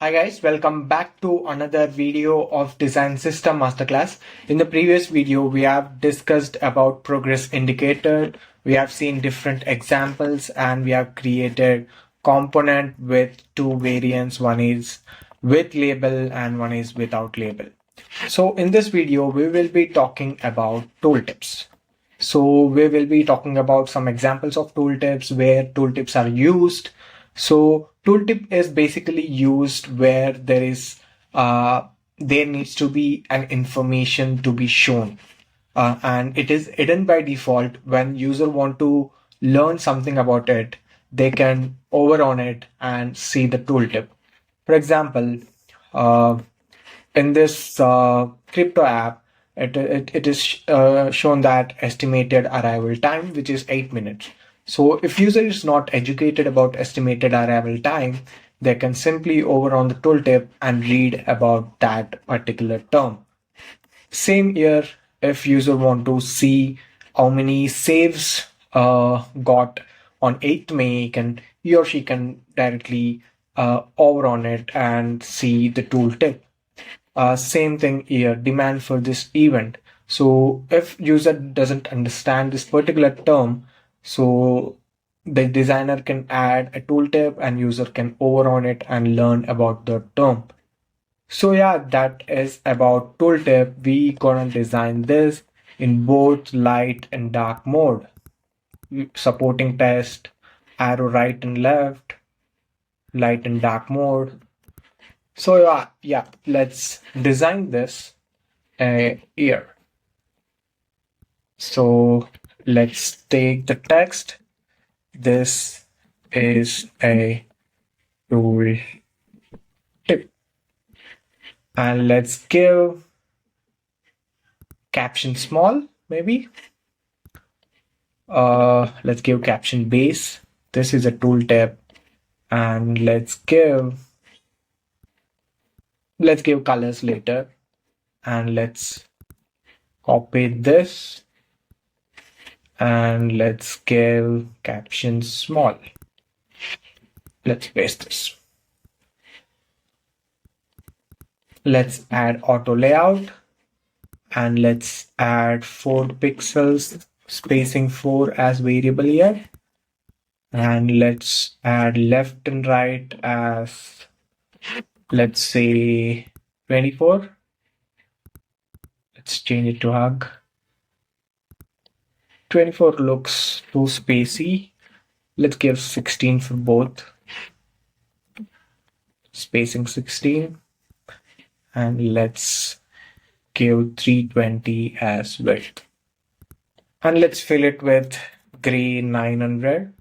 Hi guys, welcome back to another video of Design System Masterclass. In the previous video, we have discussed about progress indicator. We have seen different examples and we have created component with two variants. One is with label and one is without label. So in this video, we will be talking about tooltips. So we will be talking about some examples of tooltips, where tooltips are used. So tooltip is basically used where there needs to be an information to be shown. And it is hidden by default. When user want to learn something about it, they can hover on it and see the tooltip. For example, uh, in this crypto app, it is shown that estimated arrival time, which is 8 minutes. So if user is not educated about estimated arrival time, they can simply over on the tooltip and read about that particular term. Same here, if user want to see how many saves got on 8th May, he or she can directly over on it and see the tooltip. Same thing here, demand for this event. So if user doesn't understand this particular term, so the designer can add a tooltip and user can over on it and learn about the term. So yeah, that is about tooltip. We gonna design this in both light and dark mode, supporting text, arrow right and left, light and dark mode. So yeah, let's design this here. So let's take the text. This is a tool tip. And let's give caption small, maybe. Let's give caption base. This is a tooltip. And let's give colors later. And let's copy this. And let's give caption small. Let's paste this. Let's add auto layout and let's add 4 pixels, spacing 4 as variable here. And let's add left and right as, let's say, 24. Let's change it to hug. 24 looks too spacey. Let's give 16 for both. Spacing 16. And let's give 320 as width. And let's fill it with gray 900,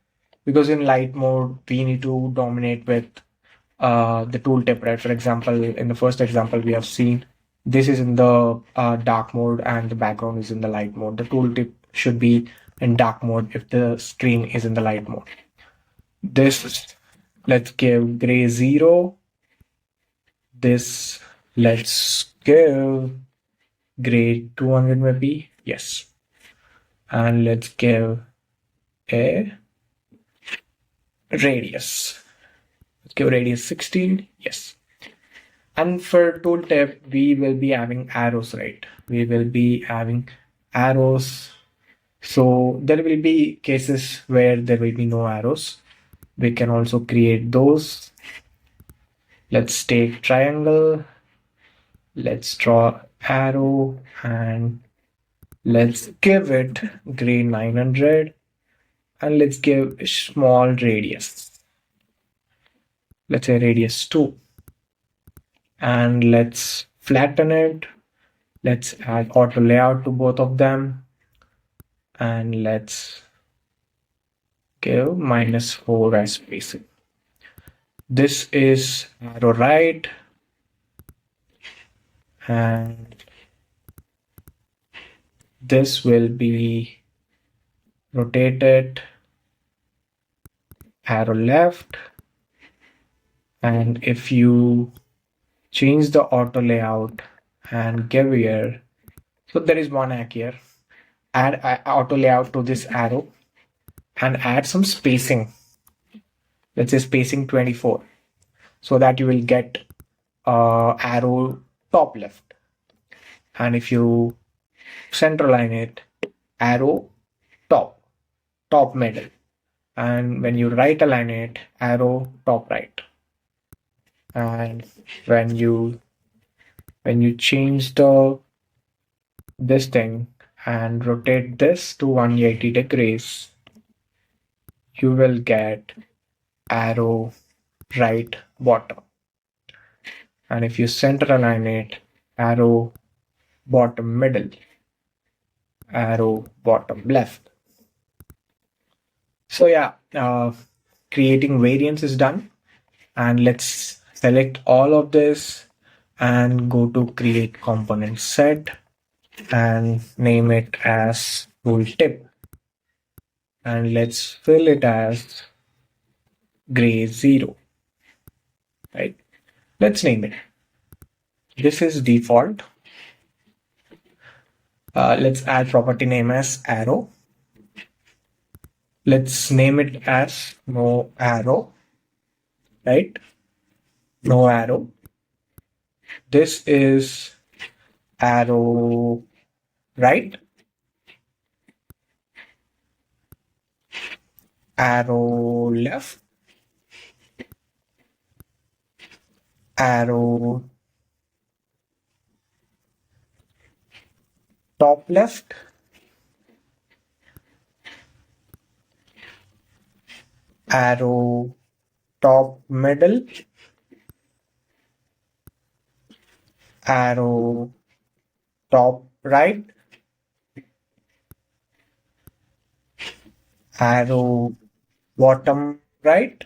because in light mode, we need to dominate with the tooltip, right? For example, in the first example, we have seen this is in the dark mode and the background is in the light mode. The tooltip should be in dark mode if the screen is in the light mode. This, let's give gray 0. This, let's give gray 200 maybe. Yes. And let's give a radius. Let's give radius 16. Yes. And for tooltip, we will be having arrows, right? We will be having arrows. So there will be cases where there will be no arrows. We can also create those. Let's take triangle. Let's draw arrow and let's give it gray 900 and let's give a small radius. Let's say radius 2. And let's flatten it. Let's add auto layout to both of them. And let's give -4 as spacing. This is arrow right. And this will be rotated, arrow left. And if you change the auto layout and give here, so there is one hack here, add auto layout to this arrow and add some spacing. Let's say spacing 24, so that you will get arrow top left. And if you center align it, arrow top middle. And when you right align it, arrow top right. And when you change this thing and rotate this to 180 degrees, you will get arrow right bottom. And if you center align it, arrow bottom middle, arrow bottom left. So yeah, creating variants is done. And let's select all of this and go to create component set and name it as Tooltip. And let's fill it as gray 0. Right? Let's name it. This is default. Let's add property name as arrow. Let's name it as no arrow. Right? No arrow. This is arrow right, arrow left, arrow top left, arrow top middle, arrow top right, arrow bottom right,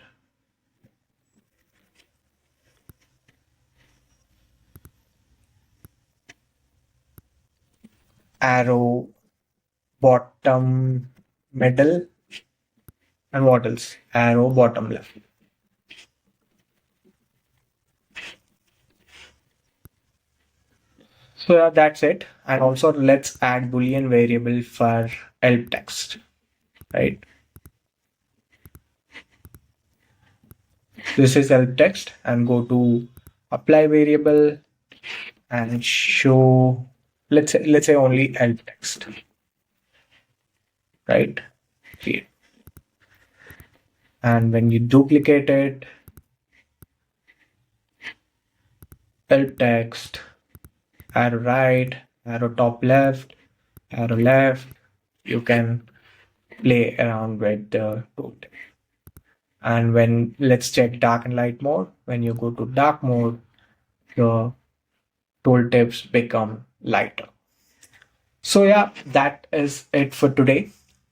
arrow bottom middle, and what else? Arrow bottom left. So yeah, that's it. And also let's add Boolean variable for help text, right? This is help text, and go to apply variable and show, let's say only help text, right? Here. And when you duplicate it, help text, arrow right, arrow top left, arrow left, you can play around with the tooltip. And when let's check dark and light mode, when you go to dark mode, the tooltips become lighter. So yeah, that is it for today.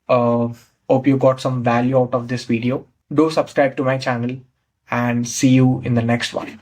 Hope you got some value out of this video. Do subscribe to my channel and see you in the next one.